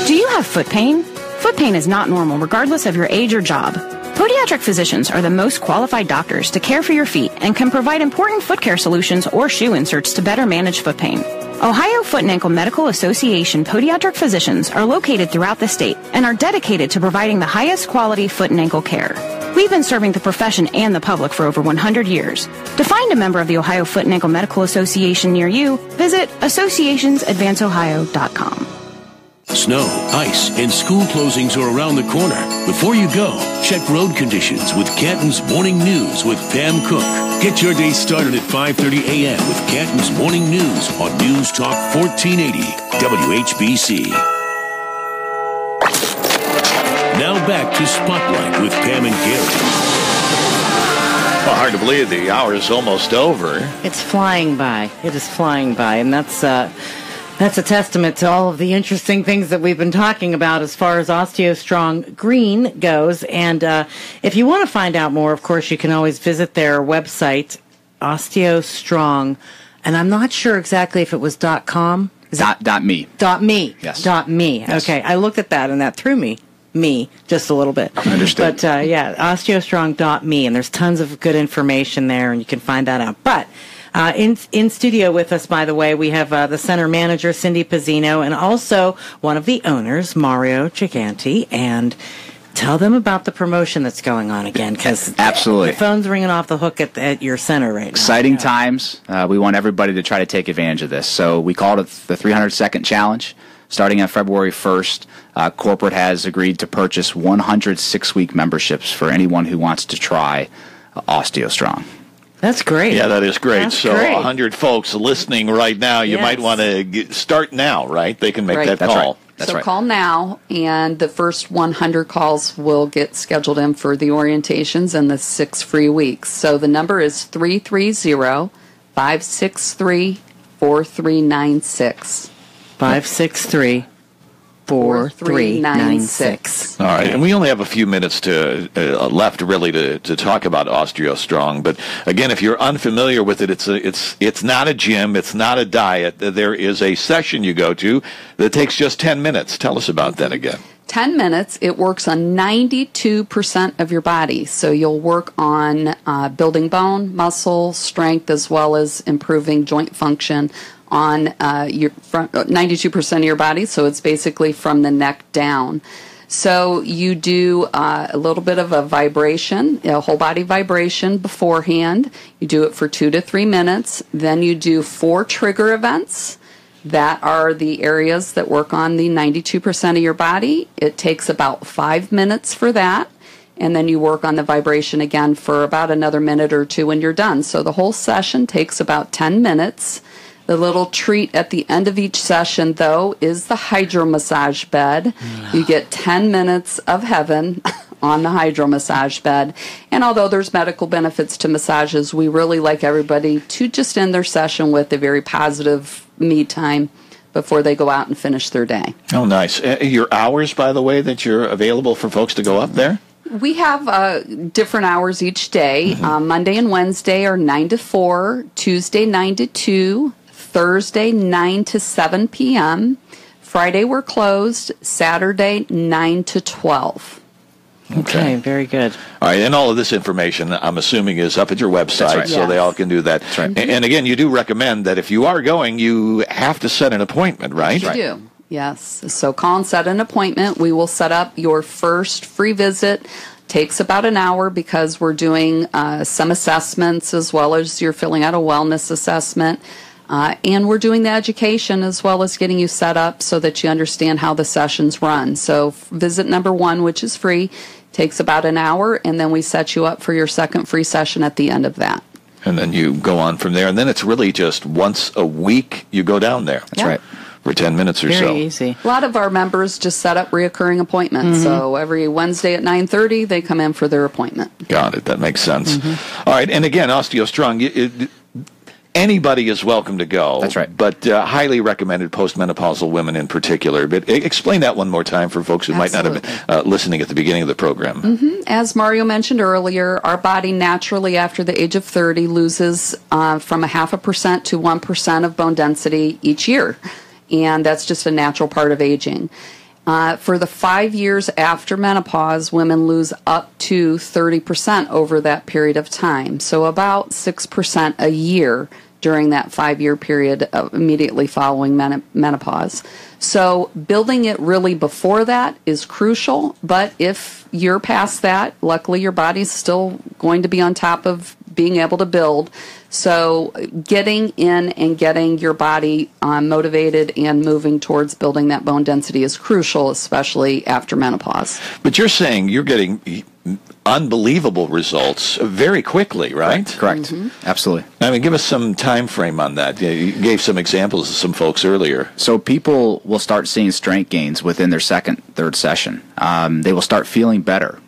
S10: Do you have foot pain? Foot pain is not normal regardless of your age or job. Podiatric physicians are the most qualified doctors to care for your feet and can provide important foot care solutions or shoe inserts to better manage foot pain. Ohio Foot and Ankle Medical Association podiatric physicians are located throughout the state and are dedicated to providing the highest quality foot and ankle care. We've been serving the profession and the public for over 100 years. To find a member of the Ohio Foot and Ankle Medical Association near you, visit associationsadvanceohio.com.
S3: Snow, ice, and school closings are around the corner. Before you go, check road conditions with Canton's Morning News with Pam Cook. Get your day started at 5:30 a.m. with Canton's Morning News on News Talk 1480 WHBC. Now back to Spotlight with Pam and Gary.
S5: Well, hard to believe the hour is almost over.
S1: It's flying by. It is flying by, and that's a testament to all of the interesting things that we've been talking about as far as OsteoStrong Green goes. And if you want to find out more, of course, you can always visit their website, OsteoStrong. And I'm not sure exactly if it was .com.
S6: .me.
S1: .me.
S6: Yes.
S1: .me.
S6: Yes.
S1: Okay, I looked at that, and that threw me just a little bit.
S6: Understood.
S1: But yeah, OsteoStrong.me, and there's tons of good information there, and you can find that out. But in studio with us, by the way, we have the center manager, Cindy Pizzino, and also one of the owners, Mario Giganti. And tell them about the promotion that's going on again, because
S6: absolutely,
S1: the phone's ringing off the hook at your center right now.
S6: Exciting times. We want everybody to try to take advantage of this. So we called it the 300-second challenge. Starting on February 1st, corporate has agreed to purchase 100 6-week memberships for anyone who wants to try OsteoStrong.
S1: That's great.
S5: Yeah, that is great.
S1: That's
S5: so
S1: great.
S5: 100 folks listening right now, you might want to start now, right? They can make that
S6: That's
S5: call.
S6: Right. That's
S7: so
S6: right.
S7: call now, and the first 100 calls will get scheduled in for the orientations and the 6 free weeks. So the number is 330-563-4396.
S1: 563-4396.
S5: All right, and we only have a few minutes left, really, to talk about OsteoStrong. But again, if you're unfamiliar with it, it's not a gym, it's not a diet. There is a session you go to that takes just 10 minutes. Tell us about that again.
S7: 10 minutes. It works on 92% of your body. So you'll work on building bone, muscle, strength, as well as improving joint function on your 92% of your body. So it's basically from the neck down. So you do a little bit of a vibration, a whole body vibration beforehand. You do it for 2 to 3 minutes. Then you do 4 trigger events. That are the areas that work on the 92% of your body. It takes about 5 minutes for that. And then you work on the vibration again for about another minute or two when you're done. So the whole session takes about 10 minutes. The little treat at the end of each session, though, is the hydro massage bed. You get 10 minutes of heaven on the hydro massage bed. And although there's medical benefits to massages, we really like everybody to just end their session with a very positive me time before they go out and finish their day.
S5: Oh, nice. Your hours, by the way, that you're available for folks to go up there?
S7: We have different hours each day. Monday and Wednesday are 9 to 4, Tuesday 9 to 2, Thursday 9 to 7 p.m., Friday we're closed, Saturday 9 to 12.
S1: Okay, very good.
S5: All right, and all of this information, I'm assuming, is up at your website,
S6: right.
S5: so they all can do that. That's
S6: right.
S5: And again, you do recommend that if you are going, you have to set an appointment, right?
S7: You do, yes. So call and set an appointment. We will set up your first free visit. Takes about an hour because we're doing some assessments as well as you're filling out a wellness assessment. And we're doing the education as well as getting you set up so that you understand how the sessions run. So visit number 1, which is free, takes about an hour, and then we set you up for your second free session at the end of that.
S5: And then you go on from there. And then it's really just once a week you go down there.
S6: That's right.
S5: For 10 minutes or so.
S1: Very easy.
S7: A lot of our members just set up reoccurring appointments. So every Wednesday at 9:30, they come in for their appointment.
S5: Got it. That makes sense. All right. And again, OsteoStrong, anybody is welcome to go.
S6: That's right.
S5: But highly recommended postmenopausal women in particular. But explain that one more time for folks who might not have been listening at the beginning of the program.
S7: As Mario mentioned earlier, our body naturally after the age of 30 loses from 0.5% to 1% of bone density each year. And that's just a natural part of aging. For the 5 years after menopause, women lose up to 30% over that period of time. So about 6% a year during that 5-year period immediately following menopause. So building it really before that is crucial, but if you're past that, luckily your body's still going to be on top of being able to build. So getting in and getting your body motivated and moving towards building that bone density is crucial, especially after menopause.
S5: But you're saying you're getting unbelievable results very quickly, right?
S6: Correct. Absolutely.
S5: I mean, give us some time frame on that. You gave some examples of some folks earlier.
S6: So people will start seeing strength gains within their second, third session. They will start feeling better.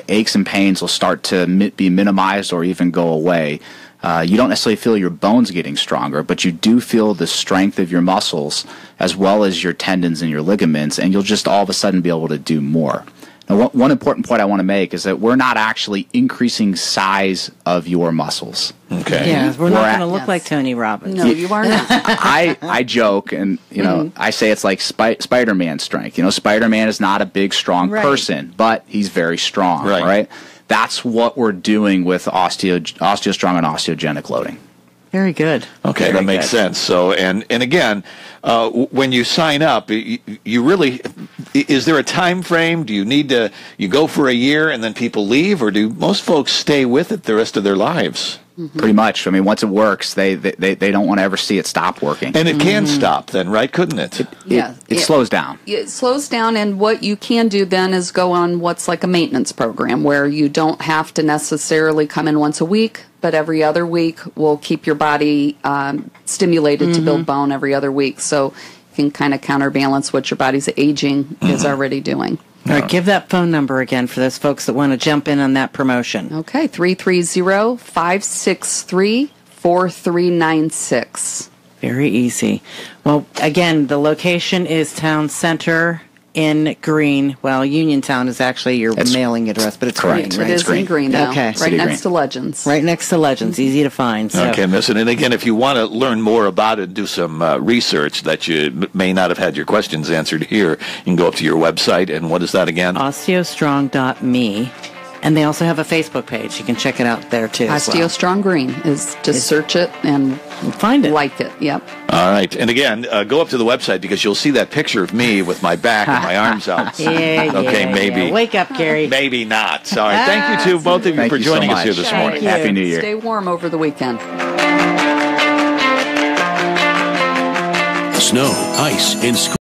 S6: Aches and pains will start to be minimized or even go away. You don't necessarily feel your bones getting stronger, but you do feel the strength of your muscles as well as your tendons and your ligaments, and you'll just all of a sudden be able to do more. Now, one important point I want to make is that we're not actually increasing size of your muscles.
S5: Okay.
S1: Yeah, we're not going to look like Tony Robbins.
S7: No, you are not.
S6: I joke, and I say it's like Spider-Man strength. Spider-Man is not a big, strong person, but he's very strong, right? That's what we're doing with OsteoStrong and osteogenic loading.
S1: Very good.
S5: Okay, that makes sense. So, and again, when you sign up, you really, is there a time frame? Do you need to, you go for a year and then people leave, or do most folks stay with it the rest of their lives?
S6: Pretty much. I mean, once it works, they don't want to ever see it stop working.
S5: And it can stop then, right? Couldn't it?
S6: It slows down.
S7: It slows down, and what you can do then is go on what's like a maintenance program where you don't have to necessarily come in once a week, but every other week will keep your body stimulated to build bone every other week. So you can kind of counterbalance what your body's aging is already doing.
S1: All right, give that phone number again for those folks that want to jump in on that promotion.
S7: Okay, 330-563-4396.
S1: Very easy. Well, again, the location is Town Center in Green. Well, Uniontown is actually your mailing address, but it's
S6: correct.
S1: Green, right?
S7: It is in Green now,
S1: okay.
S7: right next to Legends.
S1: Right next to Legends, easy to find. So.
S5: Okay, listen, and again, if you want to learn more about it, do some research that you may not have had your questions answered here, you can go up to your website, and what is that again?
S1: OsteoStrong.me. And they also have a Facebook page. You can check it out there, too.
S7: OsteoStrong Green is just search it and
S1: find it.
S7: Like it, yep.
S5: All right. And again, go up to the website because you'll see that picture of me with my back and my arms out. Okay, maybe.
S1: Wake up, Gary.
S5: Maybe not. Sorry. Thank you to both of you for joining us here this morning.
S6: Happy New Year.
S7: Stay warm over the weekend.
S3: Snow, ice, and